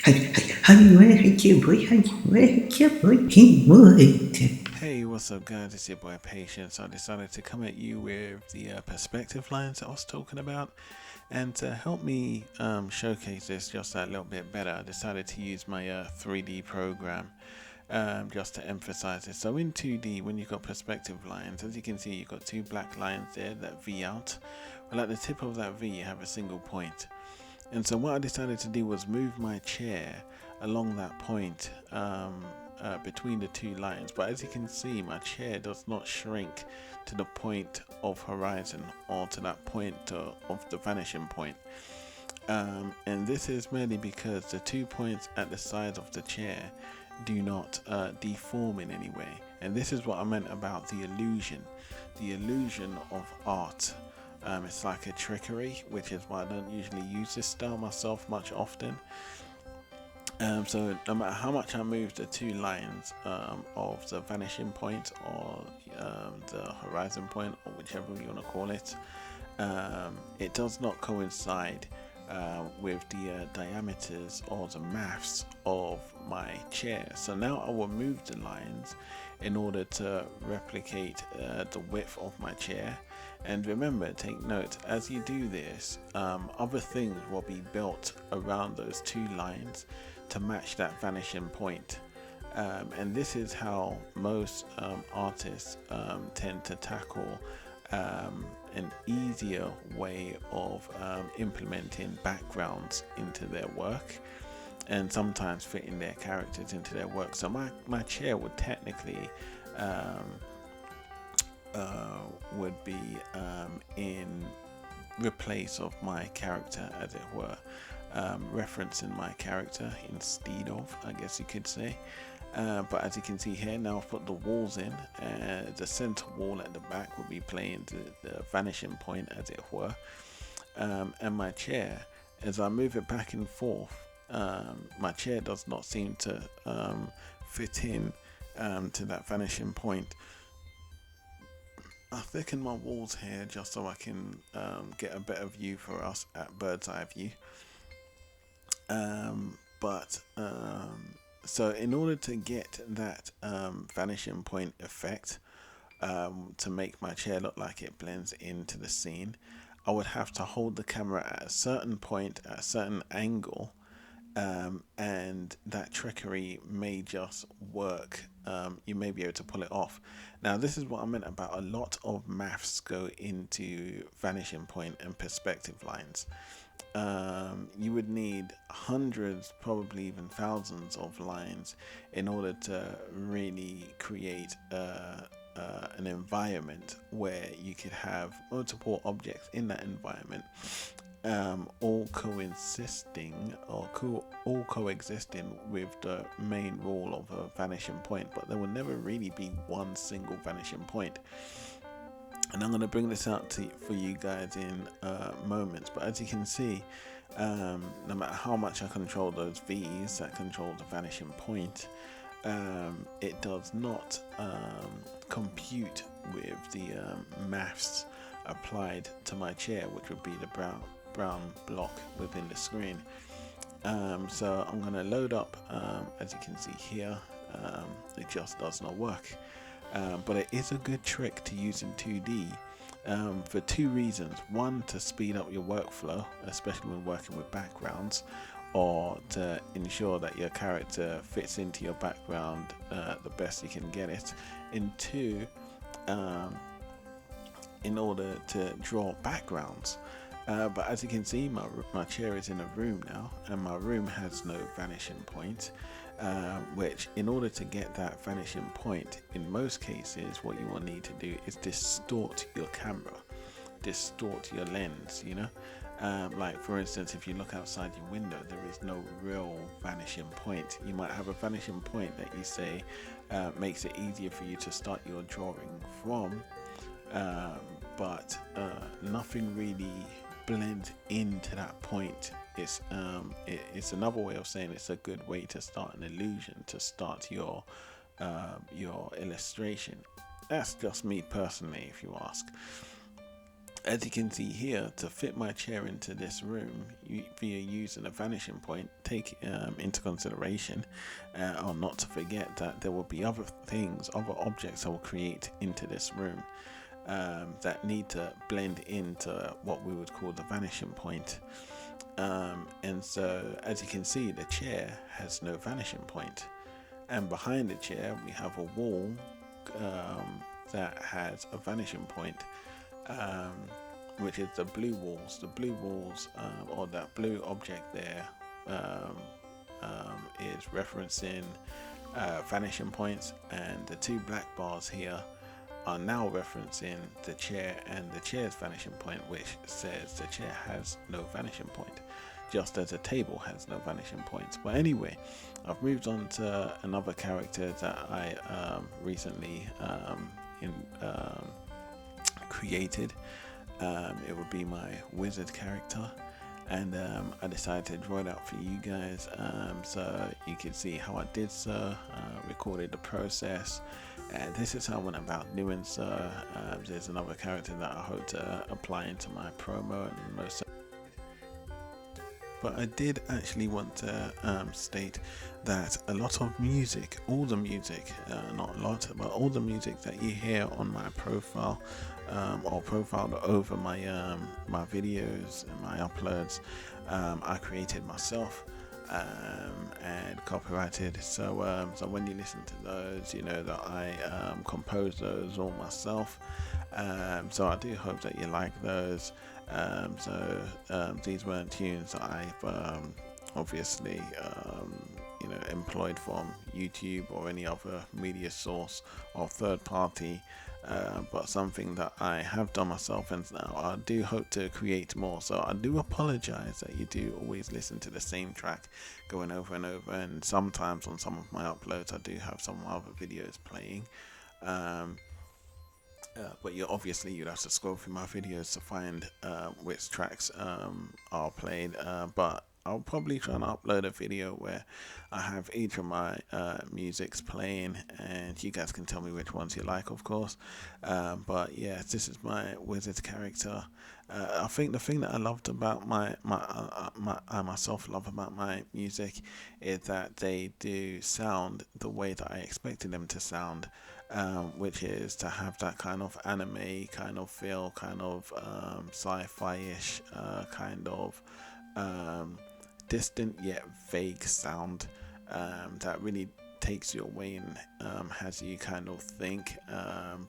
Hey, what's up, guys? It's your boy Patience. I decided to come at you with the perspective lines I was talking about, and to help me showcase this just a little bit better, I decided to use my 3D program just to emphasize it. So in 2D, when you've got perspective lines, as you can see, you've got two black lines there that V out. Well, at the tip of that V, you have a single point. And so what I decided to do was move my chair along that point between the two lines. But as you can see, my chair does not shrink to the point of horizon or to that point of the vanishing point. And this is merely because the 2 points at the sides of the chair do not deform in any way. And this is what I meant about the illusion of art. It's like a trickery, which is why I don't usually use this style myself much often. So no matter how much I move the two lines of the vanishing point or the horizon point, or whichever you want to call it, it does not coincide with the diameters or the maths of my chair. So now I will move the lines in order to replicate the width of my chair. And remember, take note, as you do this, other things will be built around those two lines to match that vanishing point. And this is how most artists tend to tackle an easier way of implementing backgrounds into their work, and sometimes fitting their characters into their work. So my chair would technically would be in replace of my character, as it were, referencing my character instead of, I guess you could say. But as you can see here, now I've put the walls in. The center wall at the back will be playing the vanishing point, as it were. And my chair, as I move it back and forth, my chair does not seem to fit in to that vanishing point. I thicken my walls here just so I can get a better view for us at bird's eye view. So in order to get that vanishing point effect, to make my chair look like it blends into the scene, I would have to hold the camera at a certain point, at a certain angle, and that trickery may just work. You may be able to pull it off. Now, this is what I meant about a lot of maths go into vanishing point and perspective lines. You would need hundreds, probably even thousands of lines in order to really create an environment where you could have multiple objects in that environment, all coexisting all coexisting with the main rule of a vanishing point, but there will never really be one single vanishing point. And I'm going to bring this out for you guys in moments. But as you can see, no matter how much I control those V's that control the vanishing point, it does not compute with the maths applied to my chair, which would be the brown block within the screen. So I'm going to load up, as you can see here, it just does not work. But it is a good trick to use in 2D for two reasons. One, to speed up your workflow, especially when working with backgrounds, or to ensure that your character fits into your background the best you can get it. And two, in order to draw backgrounds. But as you can see, my chair is in a room now, and my room has no vanishing point. Which, in order to get that vanishing point, in most cases, what you will need to do is distort your camera, distort your lens, like for instance, if you look outside your window, there is no real vanishing point. You might have a vanishing point that you say makes it easier for you to start your drawing from, but nothing really blends into that point. It's another way of saying it's a good way to start an illusion, to start your illustration. That's just me personally, if you ask. as you can see here, to fit my chair into this room via using a vanishing point, take into consideration, or not to forget, that there will be other things, other objects I will create into this room that need to blend into what we would call the vanishing point. And so, as you can see, the chair has no vanishing point, and behind the chair we have a wall that has a vanishing point, which is the blue walls. The blue walls, or that blue object there, is referencing vanishing points, and the two black bars here are now referencing the chair and the chair's vanishing point, which says the chair has no vanishing point, just as a table has no vanishing points. But anyway, I've moved on to another character that I recently created. It would be my wizard character, and I decided to draw it out for you guys, so you can see how I did so. Recorded the process, and this is how I went about doing so. There's another character that I hope to apply into my promo, and most. But I did actually want to state that a lot of music, all the music, not a lot, but all the music that you hear on my profile, or profiled over my my videos and my uploads, I created myself and copyrighted. So so when you listen to those, you know that I composed those all myself. So I do hope that you like those. These weren't tunes that I've obviously employed from YouTube or any other media source or third party, but something that I have done myself, and now I do hope to create more. So I do apologize that you do always listen to the same track going over and over, and sometimes on some of my uploads I do have some other videos playing. But you'd have to scroll through my videos to find which tracks are played. But I'll probably try and upload a video where I have each of my musics playing, and you guys can tell me which ones you like, of course. But yeah, this is my wizard character. I think the thing that I loved about I myself love about my music is that they do sound the way that I expected them to sound. Which is to have that kind of anime kind of feel, kind of sci-fi-ish, kind of distant yet vague sound that really takes you away and has you kind of think.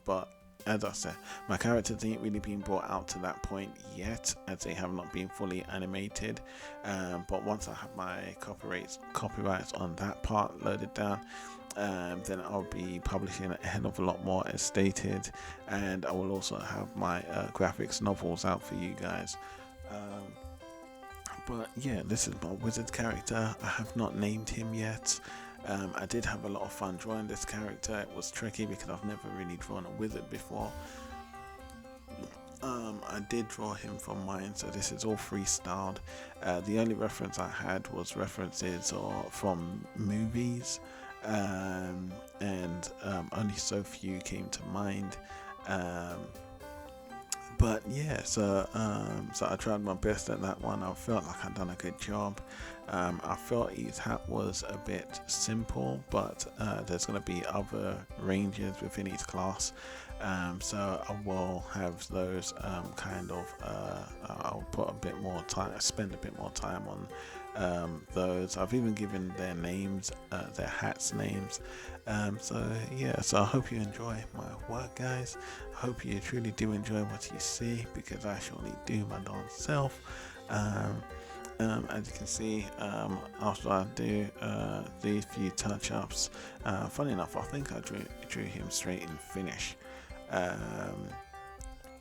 But as I said, my characters ain't really been brought out to that point yet, as they have not been fully animated. But once I have my copyrights on that part loaded down, then I'll be publishing a hell of a lot more, as stated, and I will also have my graphics novels out for you guys. But yeah, this is my wizard character. I have not named him yet. I did have a lot of fun drawing this character. It was tricky because I've never really drawn a wizard before. I did draw him from mine, so this is all freestyled. The only reference I had was references from movies, and only so few came to mind. But yeah, so I tried my best at that one. I felt like I'd done a good job. I felt his hat was a bit simple, but there's going to be other ranges within each class. So I will have those I'll put a bit more time, spend a bit more time on those. I've even given their names, their hats names. So yeah, so I hope you enjoy my work, guys. I hope you truly do enjoy what you see, because I surely do my darn self. As you can see, after I do these few touch-ups, funny enough, I think I drew him straight in finish,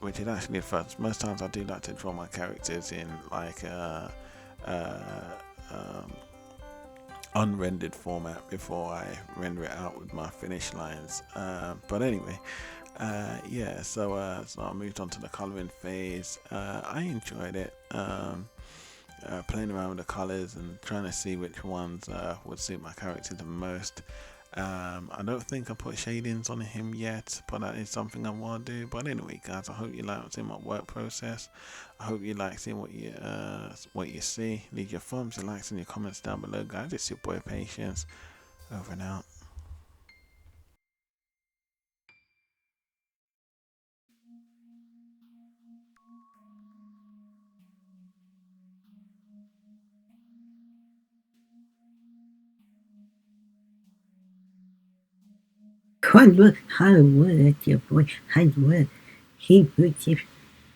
which is actually the first. Most times I do like to draw my characters in like unrendered format before I render it out with my finish lines. But anyway, yeah, so I moved on to the coloring phase. I enjoyed it, playing around with the colors and trying to see which ones would suit my character the most. I don't think I put shadings on him yet, but that is something I want to do. But anyway, guys, I hope you like seeing my work process. I hope you like seeing what you see. Leave your thumbs, your likes, and your comments down below, guys. It's your boy Patience. Over and out. Quando Hollywood, your boy Hollywood, he put